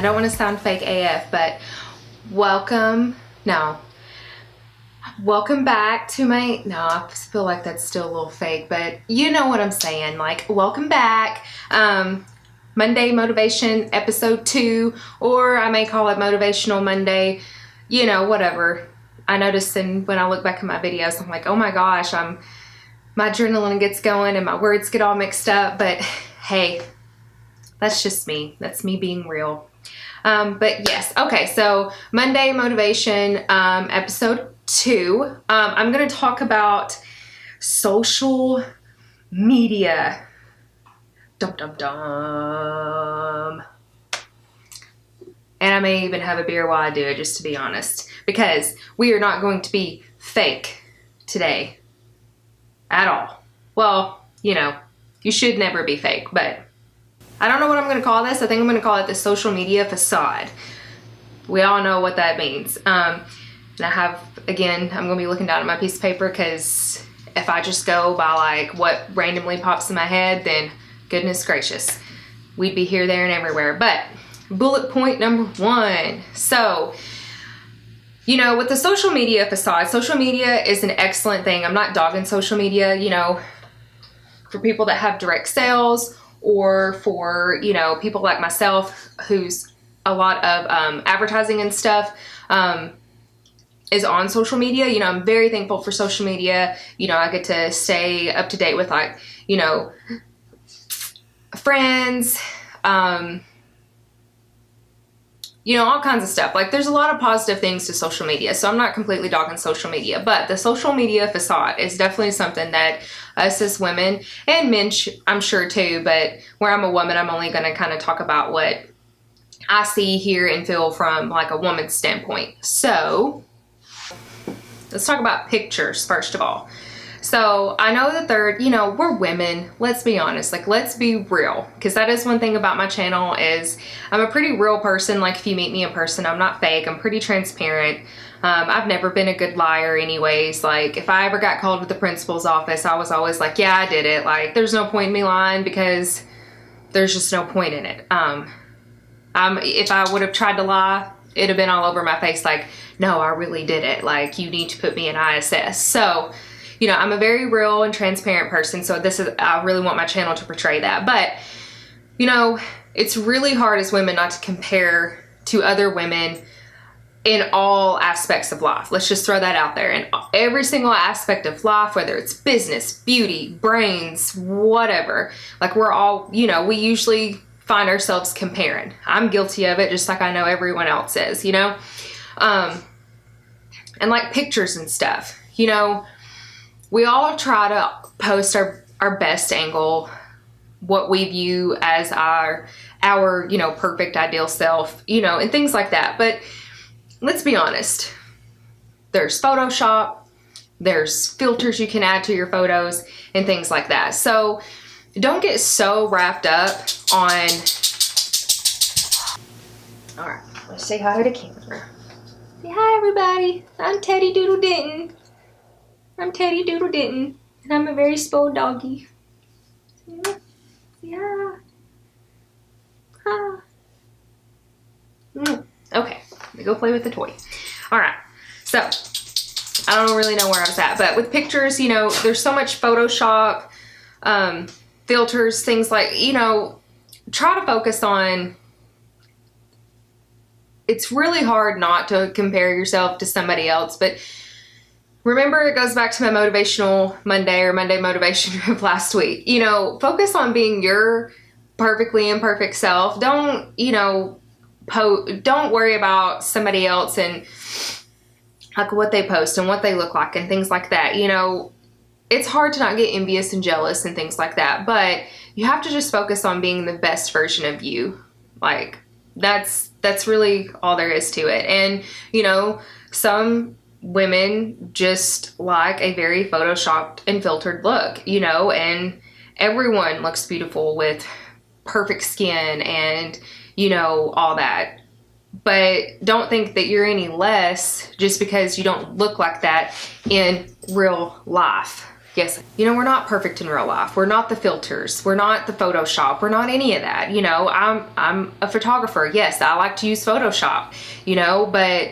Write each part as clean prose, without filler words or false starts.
don't want to sound fake AF, but welcome back to my, no, I feel like that's still a little fake, but you know what I'm saying, like, welcome back. Monday Motivation Episode 2, or I may call it Motivational Monday, you know, whatever. I noticed when I look back at my videos, I'm like, oh my gosh, my adrenaline gets going and my words get all mixed up, but hey, that's just me. That's me being real. But yes, okay, so Monday Motivation, Episode 2. I'm going to talk about social media. Dum dum dum. And I may even have a beer while I do it, just to be honest, because we are not going to be fake today at all. Well, you know, you should never be fake, but I don't know what I'm going to call this. I think I'm going to call it the social media facade. We all know what that means. And I have, again, I'm going to be looking down at my piece of paper, because if I just go by like what randomly pops in my head, then goodness gracious, we'd be here, there, and everywhere. But bullet point number 1. So, you know, with the social media facade, social media is an excellent thing. I'm not dogging social media, you know, for people that have direct sales, or for, you know, people like myself who's a lot of advertising and stuff is on social media. You know, I'm very thankful for social media. You know, I get to stay up to date with, like, you know, friends, you know, all kinds of stuff. Like, there's a lot of positive things to social media, so I'm not completely dogging social media, but the social media facade is definitely something that us as women, and men I'm sure too, but where I'm a woman, I'm only going to kind of talk about what I see, hear, and feel from like a woman's standpoint. So let's talk about pictures first of all. So I know that you know, we're women, let's be honest, like, let's be real, because that is one thing about my channel is I'm a pretty real person. Like, if you meet me in person, I'm not fake, I'm pretty transparent. I've never been a good liar anyways. Like, if I ever got called to the principal's office, I was always like, yeah, I did it. Like, there's no point in me lying, because there's just no point in it. If I would have tried to lie, it'd have been all over my face, like, no, I really did it. Like, you need to put me in ISS. So, you know, I'm a very real and transparent person, so I really want my channel to portray that. But, you know, it's really hard as women not to compare to other women in all aspects of life. Let's just throw that out there. In every single aspect of life, whether it's business, beauty, brains, whatever. Like, we're all, you know, we usually find ourselves comparing. I'm guilty of it, just like I know everyone else is, you know? And like pictures and stuff, you know, we all try to post our best angle, what we view as our, you know, perfect ideal self, you know, and things like that. But let's be honest, there's Photoshop, there's filters you can add to your photos and things like that. So don't get so wrapped up on, all right, let's say hi to the camera. Say hi, everybody. I'm Teddy Doodle Denton. I'm Teddy Doodle Denton, and I'm a very spoiled doggy. Yeah. Ah. Okay, let me go play with the toy. All right, so I don't really know where I was at, but with pictures, you know, there's so much Photoshop, filters, things like, you know, try to focus on. It's really hard not to compare yourself to somebody else, but remember, it goes back to my Motivational Monday or Monday Motivation of last week. You know, focus on being your perfectly imperfect self. Don't, you know, don't worry about somebody else and like what they post and what they look like and things like that. You know, it's hard to not get envious and jealous and things like that, but you have to just focus on being the best version of you. Like, that's really all there is to it. And, you know, some women just like a very photoshopped and filtered look, you know, and everyone looks beautiful with perfect skin and, you know, all that. But don't think that you're any less just because you don't look like that in real life. yes, you know, we're not perfect in real life. We're not the filters. We're not the Photoshop. We're not any of that. You know, I'm a photographer. Yes, I like to use Photoshop, you know, but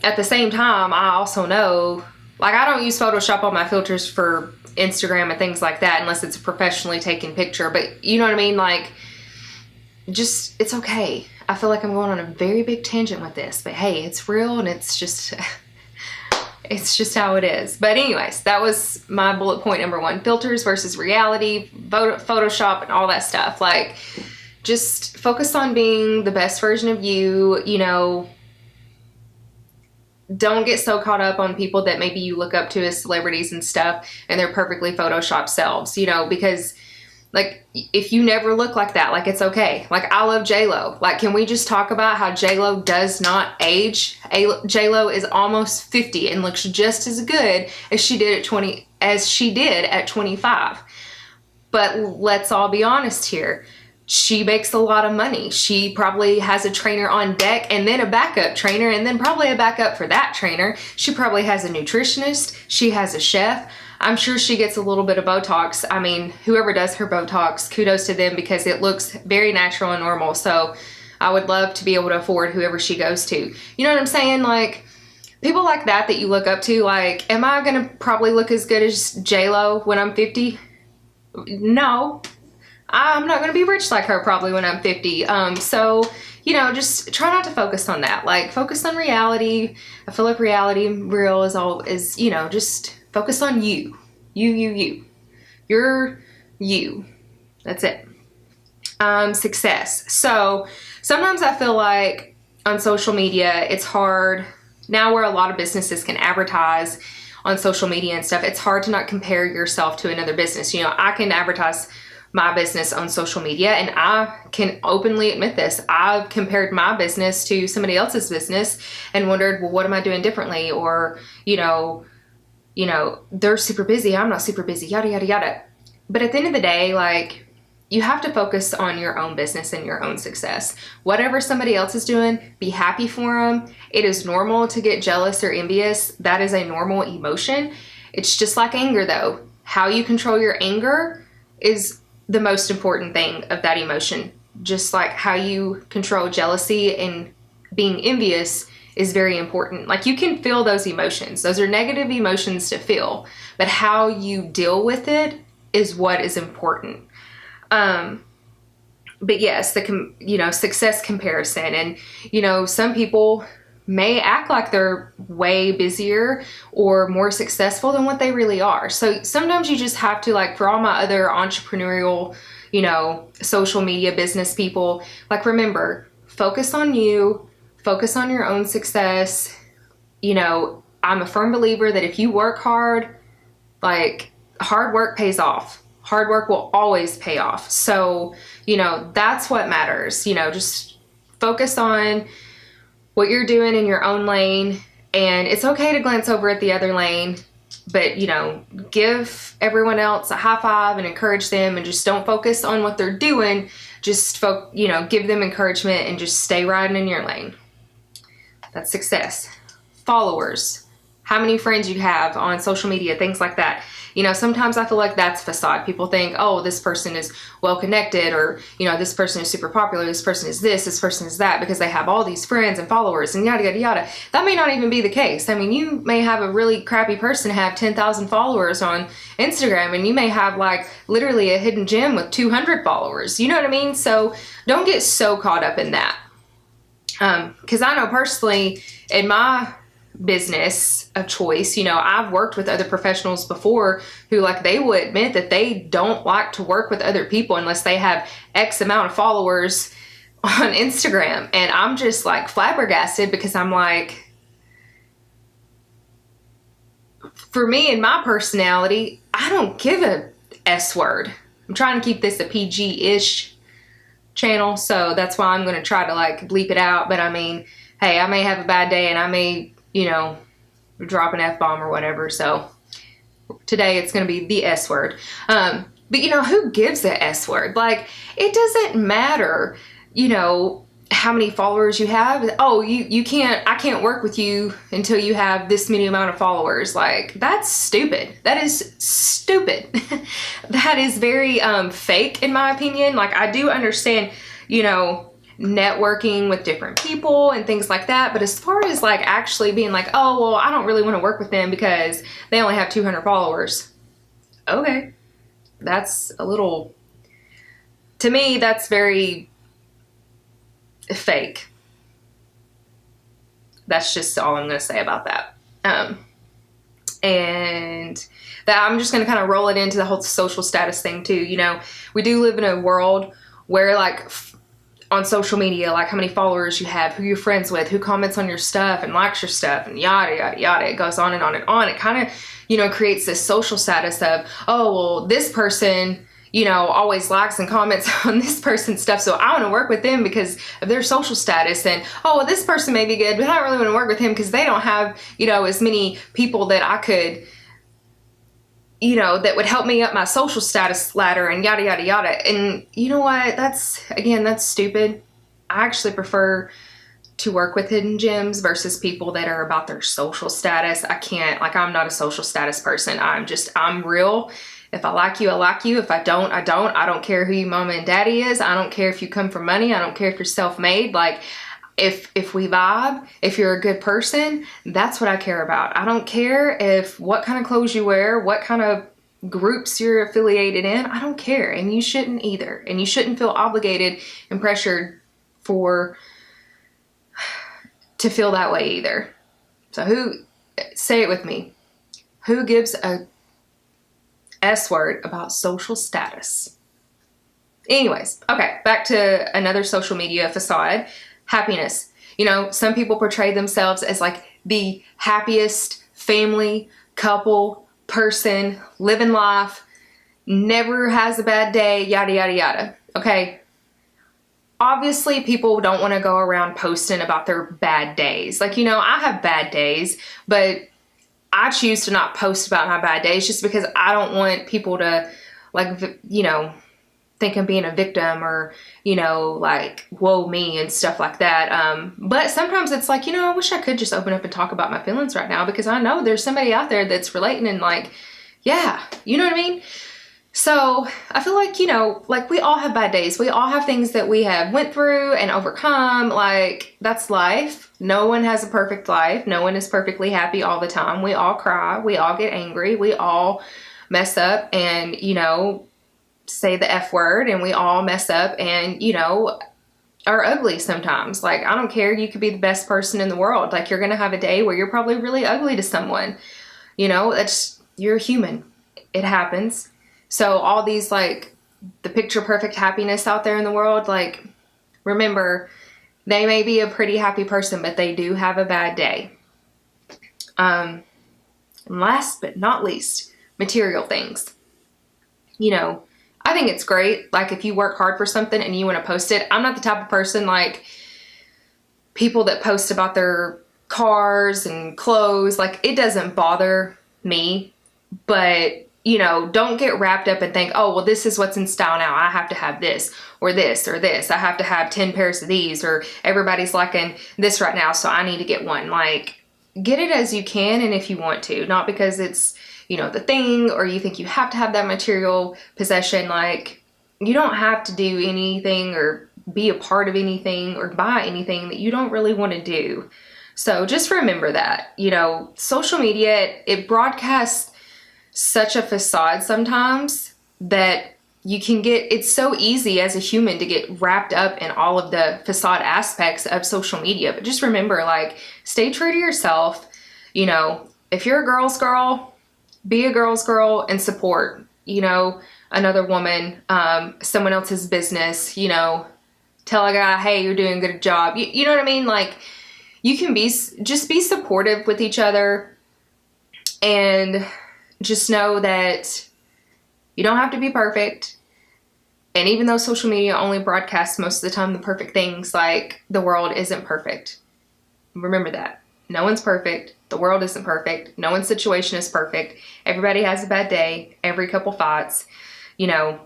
at the same time, I also know, like, I don't use Photoshop on my filters for Instagram and things like that unless it's a professionally taken picture. But you know what I mean? Like, just, it's okay. I feel like I'm going on a very big tangent with this, but hey, it's real and it's just, it's just how it is. But anyways, that was my bullet point number 1, filters versus reality, Photoshop and all that stuff. Like, just focus on being the best version of you, you know. Don't get so caught up on people that maybe you look up to as celebrities and stuff and they're perfectly Photoshopped selves, you know, because like, if you never look like that, like, it's okay. Like, I love J-Lo. Like, can we just talk about how J-Lo does not age? J-Lo is almost 50 and looks just as good as she did at 25. But let's all be honest here. She makes a lot of money. She probably has a trainer on deck and then a backup trainer and then probably a backup for that trainer. She probably has a nutritionist. She has a chef. I'm sure she gets a little bit of Botox. I mean, whoever does her Botox, kudos to them because it looks very natural and normal. So I would love to be able to afford whoever she goes to. You know what I'm saying? Like, people like that you look up to, like, am I going to probably look as good as J-Lo when I'm 50? No. I'm not going to be rich like her probably when I'm 50. So, you know, just try not to focus on that. Like, focus on reality. I feel like real is, you know, just focus on you. You. You're you. That's it. Success. So sometimes I feel like on social media, it's hard now where a lot of businesses can advertise on social media and stuff. It's hard to not compare yourself to another business. You know, I can advertise my business on social media and I can openly admit this. I've compared my business to somebody else's business and wondered, well, what am I doing differently? Or, you know, they're super busy. I'm not super busy, yada, yada, yada. But at the end of the day, like, you have to focus on your own business and your own success. Whatever somebody else is doing, be happy for them. It is normal to get jealous or envious. That is a normal emotion. It's just like anger though. How you control your anger is the most important thing of that emotion. Just like how you control jealousy and being envious is very important. Like, you can feel those emotions. Those are negative emotions to feel, but how you deal with it is what is important. But yes, success comparison, and, you know, some people may act like they're way busier or more successful than what they really are. So sometimes you just have to, like, for all my other entrepreneurial, you know, social media business people, like, remember, focus on you, focus on your own success. You know, I'm a firm believer that if you work hard, like, hard work pays off. Hard work will always pay off. So, you know, that's what matters. You know, just focus on what you're doing in your own lane, and it's okay to glance over at the other lane, but, you know, give everyone else a high five and encourage them, and just don't focus on what they're doing. Just give them encouragement and just stay riding in your lane. That's success. Followers, how many friends you have on social media, things like that. You know, sometimes I feel like that's facade. People think, oh, this person is well connected, or, you know, this person is super popular, this person is this person is that, because they have all these friends and followers and yada, yada, yada. That may not even be the case. I mean, you may have a really crappy person have 10,000 followers on Instagram, and you may have, like, literally a hidden gem with 200 followers. You know what I mean? So don't get so caught up in that. Because I know personally in my business of choice, you know, I've worked with other professionals before who, like, they will admit that they don't like to work with other people unless they have X amount of followers on Instagram. And I'm just, like, flabbergasted, because I'm like, for me and my personality, I don't give a S word. I'm trying to keep this a PG-ish channel, so that's why I'm going to try to, like, bleep it out. But I mean, hey, I may have a bad day and I may, you know, drop an F-bomb or whatever. So today it's going to be the S word. But, you know, who gives a S word? Like, it doesn't matter, you know, how many followers you have. Oh, I can't work with you until you have this many amount of followers. Like, that's stupid. That is stupid. That is very fake, in my opinion. Like, I do understand, you know, networking with different people and things like that, but as far as like actually being like, oh, well, I don't really want to work with them because they only have 200 followers. Okay, that's a little, to me, that's very fake. That's just all I'm going to say about that. And that I'm just going to kind of roll it into the whole social status thing too. You know, we do live in a world where like on social media, like how many followers you have, who you're friends with, who comments on your stuff and likes your stuff, and yada, yada, yada. It goes on and on and on. It kind of, you know, creates this social status of, oh, well, this person, you know, always likes and comments on this person's stuff, so I want to work with them because of their social status. And, oh, well, this person may be good, but I don't really want to work with him because they don't have, you know, as many people that I could, you know, that would help me up my social status ladder, and yada, yada, yada. And you know what? That's stupid. I actually prefer to work with hidden gems versus people that are about their social status. I'm not a social status person. I'm real. If I like you, I like you. If I don't, I don't. I don't care who your mama and daddy is. I don't care if you come from money. I don't care if you're self-made. Like, if we vibe, if you're a good person, that's what I care about. I don't care if what kind of clothes you wear, what kind of groups you're affiliated in. I don't care. And you shouldn't either. And you shouldn't feel obligated and pressured to feel that way either. So say it with me. Who gives a S word about social status? Anyways, okay, back to another social media facade. Happiness. You know, some people portray themselves as like the happiest family, couple, person, living life, never has a bad day, yada, yada, yada. Okay. Obviously, people don't want to go around posting about their bad days. Like, you know, I have bad days, but I choose to not post about my bad days just because I don't want people to, like, you know, think I'm being a victim or, you know, like, whoa me and stuff like that. But sometimes it's like, you know, I wish I could just open up and talk about my feelings right now because I know there's somebody out there that's relating and like, yeah, you know what I mean? So I feel like, you know, like we all have bad days. We all have things that we have went through and overcome. Like, that's life. No one has a perfect life. No one is perfectly happy all the time. We all cry. We all get angry. We all mess up and, you know, say the F word, and we all mess up and, you know, are ugly sometimes. Like, I don't care. You could be the best person in the world. Like, you're going to have a day where you're probably really ugly to someone. You know, you're human. It happens. So all these, like, the picture perfect happiness out there in the world, like, remember, they may be a pretty happy person, but they do have a bad day. And last but not least, material things. You know, I think it's great. Like, if you work hard for something and you want to post it, I'm not the type of person like people that post about their cars and clothes. Like, it doesn't bother me, but, you know, don't get wrapped up and think, oh, well, this is what's in style now. I have to have this or this or this. I have to have 10 pairs of these, or everybody's liking this right now, so I need to get one. Like, get it as you can and if you want to, not because it's, you know, the thing, or you think you have to have that material possession. Like, you don't have to do anything or be a part of anything or buy anything that you don't really want to do. So just remember that, you know, social media, it broadcasts such a facade sometimes that it's so easy as a human to get wrapped up in all of the facade aspects of social media. But just remember, like, stay true to yourself. You know, if you're a girl's girl, be a girl's girl and support, you know, another woman, someone else's business, you know, tell a guy, hey, you're doing a good job. You know what I mean? Like, you can just be supportive with each other, and just know that you don't have to be perfect. And even though social media only broadcasts most of the time the perfect things, like, the world isn't perfect. Remember that. No one's perfect. The world isn't perfect. No one's situation is perfect. Everybody has a bad day. Every couple fights. You know,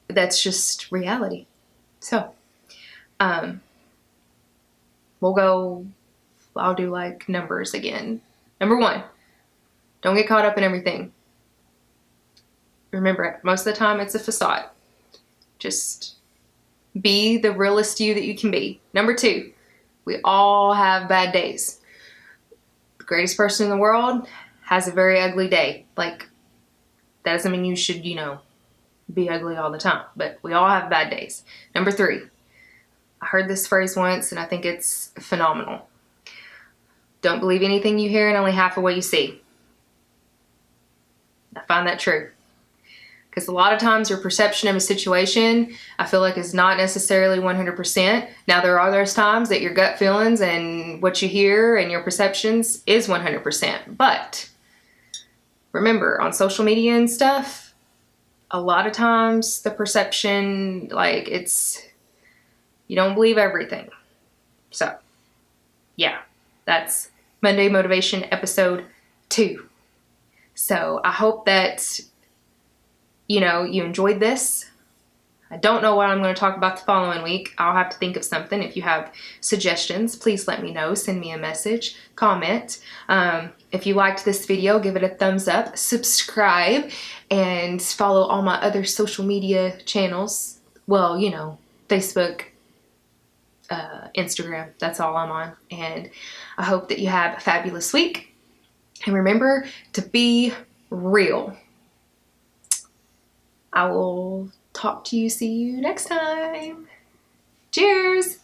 that's just reality. So I'll do like numbers again. Number 1, don't get caught up in everything. Remember, most of the time it's a facade. Just be the realest you that you can be. Number 2, we all have bad days. The greatest person in the world has a very ugly day. Like, that doesn't mean you should, be ugly all the time, but we all have bad days. Number 3, I heard this phrase once and I think it's phenomenal. Don't believe anything you hear and only half of what you see. I find that true. Because a lot of times your perception of a situation, I feel like, is not necessarily 100%. Now, there are those times that your gut feelings and what you hear and your perceptions is 100%. But remember, on social media and stuff, a lot of times the perception, like, you don't believe everything. So, yeah, that's Monday Motivation episode 2. So I hope that, you enjoyed this. I don't know what I'm going to talk about the following week. I'll have to think of something. If you have suggestions, please let me know. Send me a message, comment. If you liked this video, give it a thumbs up, subscribe, and follow all my other social media channels. Well, Facebook, Instagram, that's all I'm on. And I hope that you have a fabulous week. And remember to be real. I will see you next time. Cheers!